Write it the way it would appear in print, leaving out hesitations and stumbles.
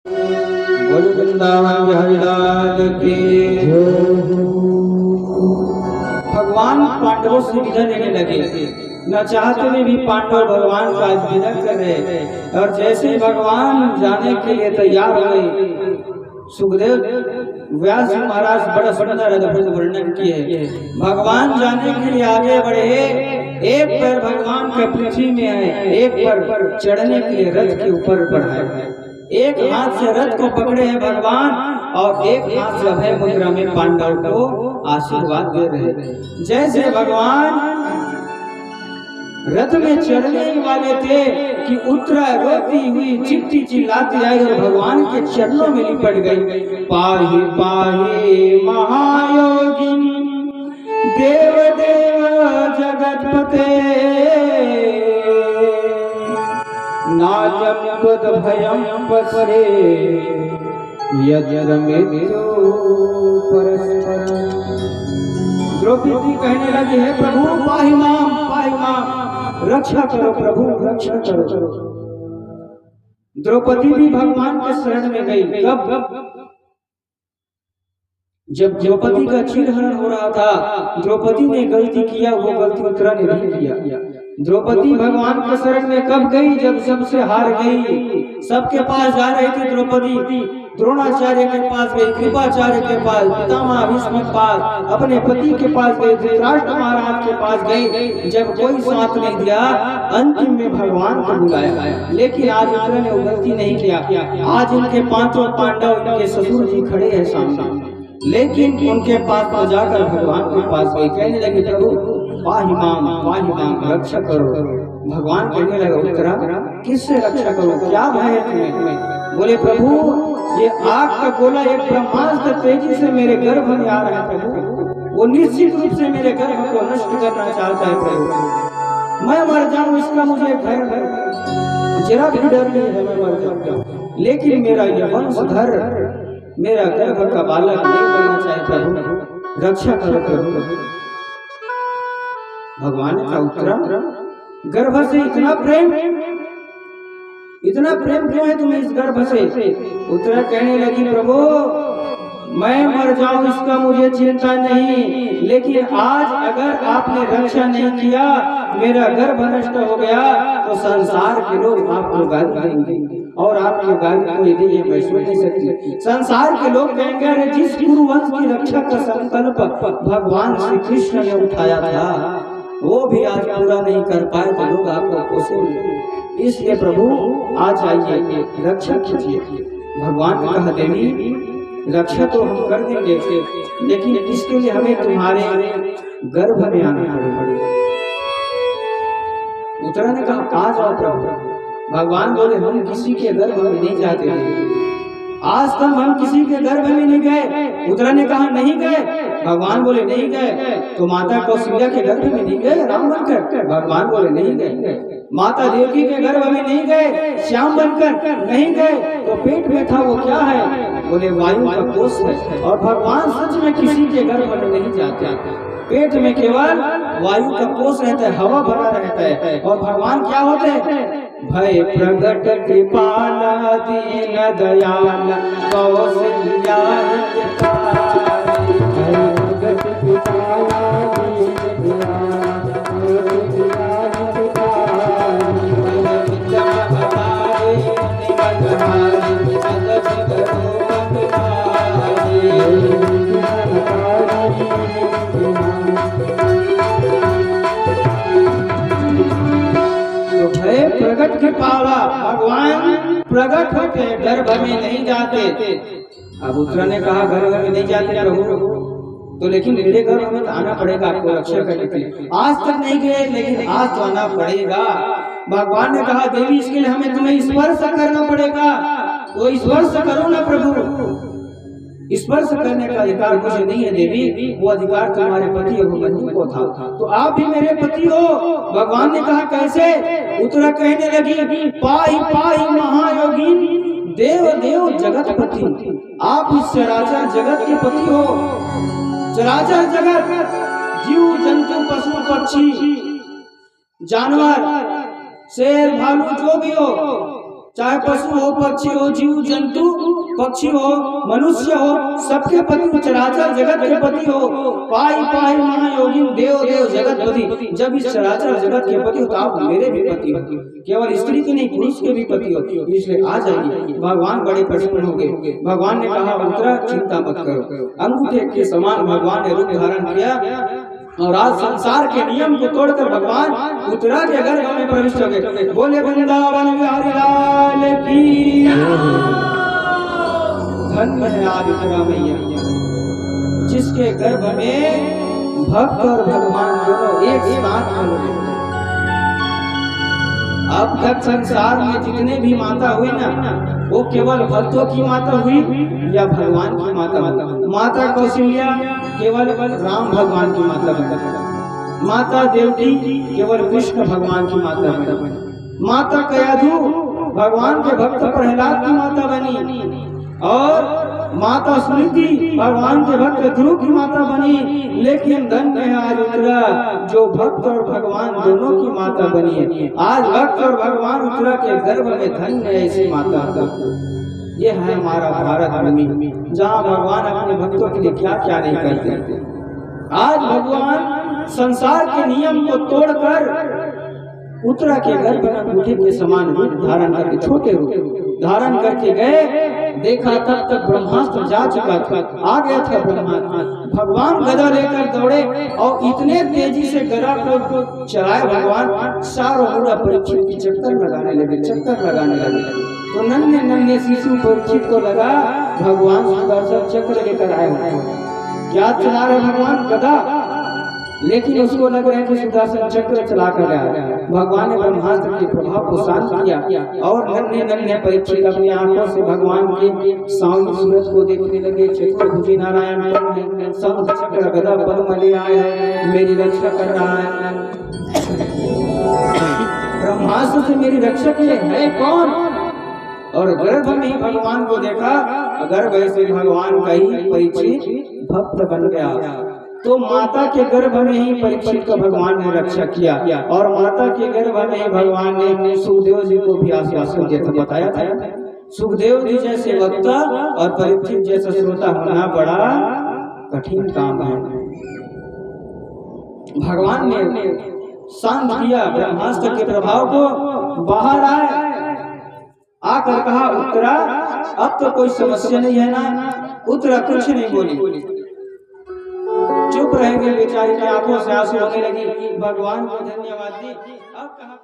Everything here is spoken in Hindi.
बोल वृंदावन बिहारी लाल की। भगवान पांडवों से विदा लेने लगे। न चाहते हुए भी पांडव भगवान का विदा कर रहे, और जैसे ही भगवान जाने के लिए तैयार हो गए, सुखदेव व्यास जी महाराज बड़ा सुंदर अद्भुत वर्णन किए। भगवान जाने के लिए आगे बढ़े, एक पैर भगवान के पृथ्वी में है, एक पैर चढ़ने के लिए रथ के ऊपर बढ़ाए, एक हाथ से रथ को पकड़े हैं भगवान, और एक हाथ से अभय मुद्रा में पांडव को आशीर्वाद दे रहे। जैसे भगवान रथ में चढ़ने वाले थे कि उत्तरा रोती हुई चिट्ठी चिल्लाती आई और भगवान के चरणों में लिपट गई। पाहि पाहि महायोगिनी देव देव जगतपते, नायम पद भयम पसरे यद्र मृत्यु परस्पर। द्रौपदी कहने लगी, है प्रभु पाहि माम, रक्षा करो प्रभु, रक्षा करो। द्रौपदी भी भगवान के शरण में गई। जब द्रौपदी का चीरहरण हो रहा था, द्रौपदी ने गलती किया, वो गलती उत्तरा ने नहीं किया। द्रौपदी भगवान के शरण में कब गई? जब सबसे हार गई। सबके पास जा रही थी द्रौपदी, द्रोणाचार्य के पास गई, कृपाचार्य के पास, पितामह भीष्म के पास, अपने पति के पास गई, धृतराष्ट्र महाराज के पास गई। जब कोई साथ नहीं दिया, अंतिम में भगवान को बुलाया। लेकिन आज उत्तरा ने वो गलती नहीं किया। आज उनके पांचों पांडव, उनके ससुर जी खड़े हैं सामने, लेकिन उनके पास न जाकर भगवान के पास गई, कहने लगी प्रभु पाहि माम, रक्षा करो। भगवान कहने लगा, उत्तरा किससे रक्षा करो, क्या भय है तुम्हें? बोले प्रभु ये आग का गोला एक ब्रह्मास्त्र तेजी से मेरे गर्भ में आ रहा है प्रभु, वो निश्चित रूप से मेरे गर्भ को नष्ट करना चाहता है प्रभु। मैं मर जाऊं इसका मुझे भय है, जरा भी डर नहीं है, मैं मर जाऊंगा, लेकिन मेरा यह वंशधर, मेरा गर्भ का बालक नहीं बनना चाहे प्रभु, रक्षा करो प्रभु। भगवान का उत्तरा, गर्भ से इतना प्रेम क्यों है तुम्हें इस गर्भ से? उत्तरा कहने लगी प्रभु मैं मर जाऊं इसका मुझे चिंता नहीं, लेकिन आज अगर आपने रक्षा नहीं किया, मेरा गर्भ नष्ट हो गया, तो संसार के लोग आपको गाली देंगे, और आपकी गाली को यदि ये मैं सुन नहीं सकती। संसार के लोग कहेंगे, अरे जिस कुरुवंश की रक्षा का संकल्प भगवान श्री कृष्ण ने उठाया था, वो भी आज पूरा नहीं कर पाए, तो लोग आपको कोसेंगे। इसलिए प्रभु आज आइए, रक्षा कीजिए। भगवान ने कहा, देवी रक्षा तो हम कर देंगे, लेकिन इसके लिए हमें तुम्हारे गर्भ में आना पड़ेगा। उत्तरा ने कहा, आ जाओ प्रभु। भगवान बोले, हम किसी के गर्भ में नहीं जाते, आज तक हम किसी के गर्भ में नहीं गए। उत्तरा ने कहा, नहीं गए। भगवान बोले, नहीं गए तो माता कौशल्या के गर्भ में नहीं गए राम बनकर? भगवान बोले, नहीं गए। माता देवकी के गर्भ में नहीं गए श्याम बनकर? नहीं गए। तो पेट में था वो क्या है? बोले, वायु का कोष है। और भगवान सच में किसी के गर्भ में नहीं जाते, पेट में केवल वायु का कोष रहता है, हवा भरा रहता है। और भगवान क्या होते हैं? भय प्रगट कृपाल दीन दयाल कौशल्या प्रगट के पाला। भगवान प्रगट होते गर्भ में नहीं जाते। अब उत्तरा ने कहा, गर्भ में नहीं जाते प्रभु, तो लेकिन मेरे गर्भ में आना पड़ेगा आपको रक्षा करने के लिए। आज तक नहीं गए, लेकिन आज तो आना पड़ेगा। भगवान ने कहा, देवी इसके लिए हमें तुम्हें स्पर्श करना पड़ेगा, तो स्पर्श करो ना प्रभु। स्पर्श करने का अधिकार मुझे नहीं है देवी, वो अधिकार तुम्हारे पति अभिमन्यु को था, तो आप भी मेरे पति हो। भगवान ने कहा, कैसे? उत्तरा कहने लगी, पाहि पाहि महायोगिनी देव देव जगतपति, आप इस चराचर जगत के पति हो। चराचर जगत, जीव जंतु पशु पक्षी जानवर शेर भालू जो भी हो, चाहे पशु हो, पक्षी हो, जीव जंतु, पक्षी हो, मनुष्य हो, सबके पति, चराचर जगत के पति हो। पाई पाई महायोगिन देव देव जगतपति। जब इस चराचर जगत के पति हो तो आप मेरे भी पति हो, केवल स्त्री के नहीं पुरुष के भी पति हो। इसलिए आ जाइए। भगवान बड़े प्रसन्न हो गए। भगवान ने कहा उत्तरा चिंता मत करो। अंगूठे के समान भगवान ने रूप धारण किया और आज संसार के नियम को तोड़कर भगवान उत्तरा के गर्भ में प्रविष्ट हो गए। बोले वृंदावन बिहारी लाल की। धन्य है आज उत्तरा मैया, जिसके गर्भ में भक्त और भगवान दोनों एक साथ हो गए। अब तक संसार में जितने भी माता हुई ना, वो केवल भक्तों की माता हुई या भगवान की माता हुई। माता कौशल्या केवल राम भगवान की माता बनी। माता देवकी केवल कृष्ण भगवान की माता बनी। माता कयाधु भगवान के भक्त प्रहलाद की माता बनी। और माता सुनीति भगवान के भक्त ध्रुव की माता बनी। लेकिन धन्य है आज उत्तरा, जो भक्त और भगवान दोनों की माता बनी है। आज भक्त और भगवान उत्तरा के गर्भ में धन्य है ऐसी माता। ये है हमारा भारत भूमि, जहाँ भगवान अपने भक्तों के लिए क्या क्या नहीं करते। आज भगवान संसार के नियम को तोड़कर उत्तरा के गर्भ में अंगूठे के समान रूप धारण करके, छोटे रूप धारण करके गए। देखा तब तक ब्रह्मास्त्र जा चुका था, आ गया था ब्रह्मास्त्र। भगवान गदा लेकर दौड़े और इतने तेजी से गदा को चलाए भगवान, सारों पूरा परीक्षित की चक्कर लगाने लगे। तो नन्हे नन्हे शिशु परीक्षित को लगा भगवान सुदर्शन चक्र लेकर आए हुए हैं। क्या चला रहे भगवान? गदा। लेकिन उसको लग रहा है कि सुदर्शन चक्र चला कर आया। भगवान ने ब्रह्मास्त्र के प्रभाव को शांत किया और नन्हे नन्हे परीक्षित अपनी आंखों से भगवान के सांवली सूरज को देखने लगे। चतुर्भुजी नारायण शंख चक्र गदा पद्म ले आए हैं, मेरी रक्षा कर रहा है। ब्रह्मास्त्र से मेरी रक्षा के लिए है कौन? और गर्भ में ही भगवान को देखा। गर्भ से भगवान का ही परीक्षित भक्त बन गया। तो माता के गर्भ में ही परीक्षित को भगवान ने रक्षा किया और माता के गर्भ में ही भगवान ने सुखदेव जी को भी आश्वासन दिया था, बताया था। सुखदेव जी जैसे वक्ता और परीक्षित जैसा श्रोता होना बड़ा कठिन काम है। भगवान ने शांत किया ब्रह्मास्त्र के प्रभाव को, बाहर आए। आकर कहा उत्तरा अब तो कोई समस्या नहीं है ना? उत्तरा कुछ नहीं बोली, चुप रह गए। बेचारी की आंखों से आंसू होने लगी। भगवान को धन्यवाद दी। अब कहा